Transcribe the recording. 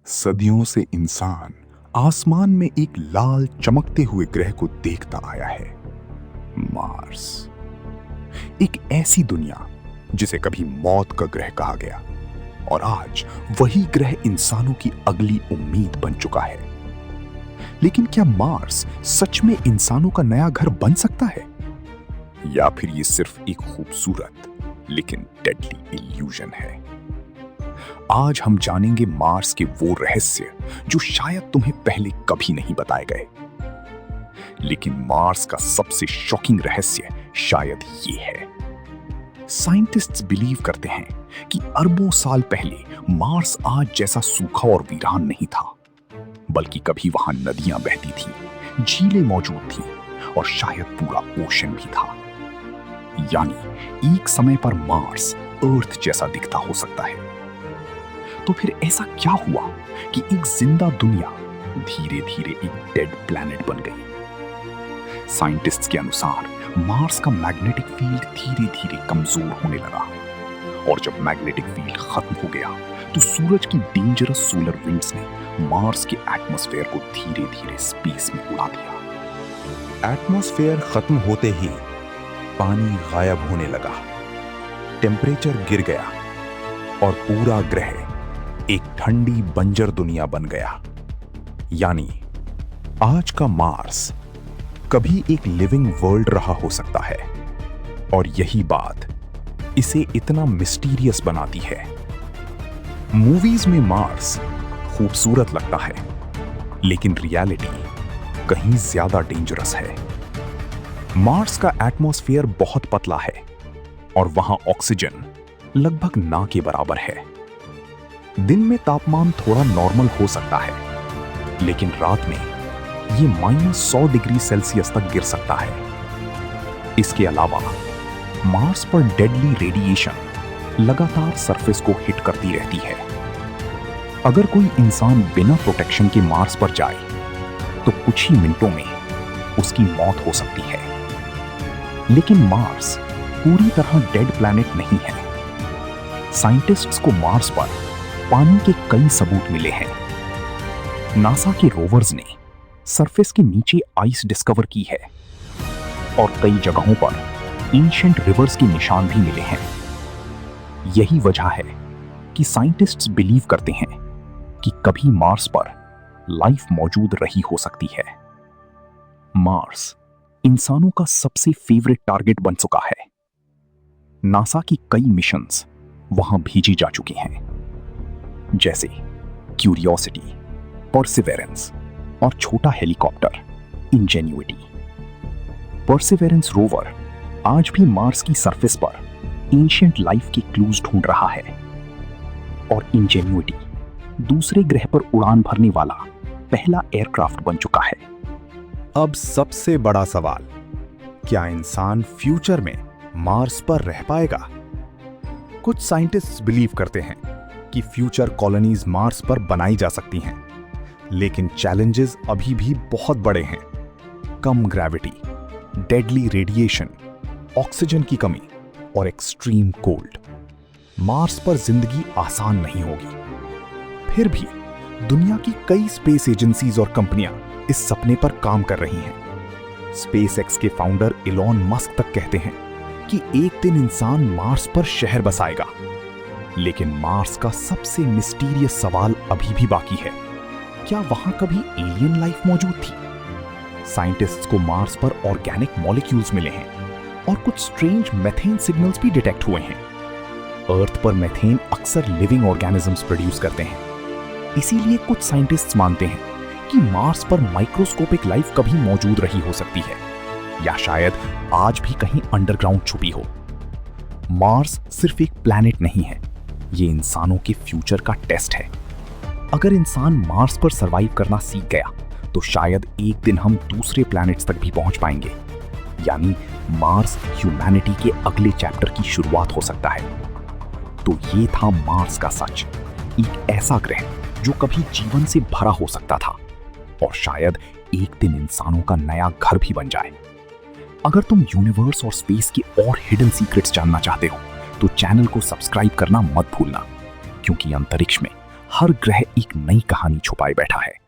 सदियों से इंसान आसमान में एक लाल चमकते हुए ग्रह को देखता आया है, मार्स। एक ऐसी दुनिया जिसे कभी मौत का ग्रह कहा गया, और आज वही ग्रह इंसानों की अगली उम्मीद बन चुका है। लेकिन क्या मार्स सच में इंसानों का नया घर बन सकता है, या फिर ये सिर्फ एक खूबसूरत लेकिन डेडली इल्यूजन है? आज हम जानेंगे मार्स के वो रहस्य जो शायद तुम्हें पहले कभी नहीं बताए गए। लेकिन मार्स का सबसे शॉकिंग रहस्य शायद ये है। साइंटिस्ट्स बिलीव करते हैं कि अरबों साल पहले मार्स आज जैसा सूखा और वीरान नहीं था, बल्कि कभी वहां नदियां बहती थी, झीलें मौजूद थी और शायद पूरा ओशन भी था। यानी एक समय पर मार्स अर्थ जैसा दिखता हो सकता है। तो फिर ऐसा क्या हुआ कि एक जिंदा दुनिया धीरे धीरे एक डेड प्लैनेट बन गई? साइंटिस्ट्स के अनुसार मार्स का मैग्नेटिक फील्ड धीरे धीरे कमजोर होने लगा, और जब मैग्नेटिक फील्ड खत्म हो गया तो सूरज की डेंजरस सोलर विंड्स ने मार्स के एटमॉस्फेयर को धीरे धीरे स्पेस में उड़ा दिया। एटमॉस्फेयर खत्म होते ही पानी गायब होने लगा, टेम्परेचर गिर गया और पूरा ग्रह एक ठंडी बंजर दुनिया बन गया। यानी आज का मार्स कभी एक लिविंग वर्ल्ड रहा हो सकता है, और यही बात इसे इतना मिस्टीरियस बनाती है। मूवीज में मार्स खूबसूरत लगता है, लेकिन रियलिटी कहीं ज्यादा डेंजरस है। मार्स का एटमॉस्फेयर बहुत पतला है और वहां ऑक्सीजन लगभग ना के बराबर है। दिन में तापमान थोड़ा नॉर्मल हो सकता है, लेकिन रात में ये -100 डिग्री सेल्सियस तक गिर सकता है। इसके अलावा मार्स पर डेडली रेडिएशन लगातार सरफेस को हिट करती रहती है। अगर कोई इंसान बिना प्रोटेक्शन के मार्स पर जाए तो कुछ ही मिनटों में उसकी मौत हो सकती है। लेकिन मार्स पूरी तरह डेड प्लैनेट नहीं है। साइंटिस्ट्स को मार्स पर पानी के कई सबूत मिले हैं। नासा के रोवर्स ने सरफेस के नीचे आइस डिस्कवर की है, और कई जगहों पर एंशिएंट रिवर्स के निशान भी मिले हैं। यही वजह है कि साइंटिस्ट्स बिलीव करते हैं कि कभी मार्स पर लाइफ मौजूद रही हो सकती है। मार्स इंसानों का सबसे फेवरेट टारगेट बन चुका है। नासा की कई मिशंस वहां भेजी जा चुकी हैं, जैसे क्यूरियोसिटी, परसिवेरेंस और छोटा हेलीकॉप्टर इंजेन्युइटी। परसिवेरेंस रोवर आज भी मार्स की सरफेस पर एंशिएंट लाइफ के क्लूज ढूंढ रहा है, और इंजेन्युइटी दूसरे ग्रह पर उड़ान भरने वाला पहला एयरक्राफ्ट बन चुका है। अब सबसे बड़ा सवाल, क्या इंसान फ्यूचर में मार्स पर रह पाएगा? कुछ साइंटिस्ट्स बिलीव करते हैं कि फ्यूचर कॉलोनीज मार्स पर बनाई जा सकती हैं, लेकिन चैलेंजेस अभी भी बहुत बड़े हैं। कम ग्रेविटी, डेडली रेडिएशन, ऑक्सीजन की कमी और एक्सट्रीम कोल्ड। मार्स पर जिंदगी आसान नहीं होगी। फिर भी दुनिया की कई स्पेस एजेंसीज और कंपनियां इस सपने पर काम कर रही हैं। स्पेसएक्स के फाउंडर इलॉन मस्क तक कहते हैं कि एक दिन इंसान मार्स पर शहर बसाएगा। लेकिन मार्स का सबसे मिस्टीरियस सवाल अभी भी बाकी है। क्या वहां कभी एलियन लाइफ मौजूद थी? साइंटिस्ट्स को मार्स पर ऑर्गेनिक मॉलिक्यूल्स मिले हैं, और कुछ स्ट्रेंज मेथेन सिग्नल्स भी डिटेक्ट हुए हैं। अर्थ पर मेथेन अक्सर लिविंग ऑर्गेनिजम्स प्रोड्यूस करते हैं। इसीलिए कुछ साइंटिस्ट्स मानते हैं कि मार्स पर माइक्रोस्कोपिक लाइफ कभी मौजूद रही हो सकती है, या शायद आज भी कहीं अंडरग्राउंड छुपी हो। मार्स सिर्फ एक प्लैनेट नहीं है, ये इंसानों के फ्यूचर का टेस्ट है। अगर इंसान मार्स पर सरवाइव करना सीख गया तो शायद एक दिन हम दूसरे प्लैनेट्स तक भी पहुंच पाएंगे। यानी मार्स ह्यूमैनिटी के अगले चैप्टर की शुरुआत हो सकता है। तो ये था मार्स का सच, एक ऐसा ग्रह जो कभी जीवन से भरा हो सकता था, और शायद एक दिन इंसानों का नया घर भी बन जाए। अगर तुम यूनिवर्स और स्पेस के और हिडन सीक्रेट्स जानना चाहते हो तो चैनल को सब्सक्राइब करना मत भूलना, क्योंकि अंतरिक्ष में हर ग्रह एक नई कहानी छुपाए बैठा है।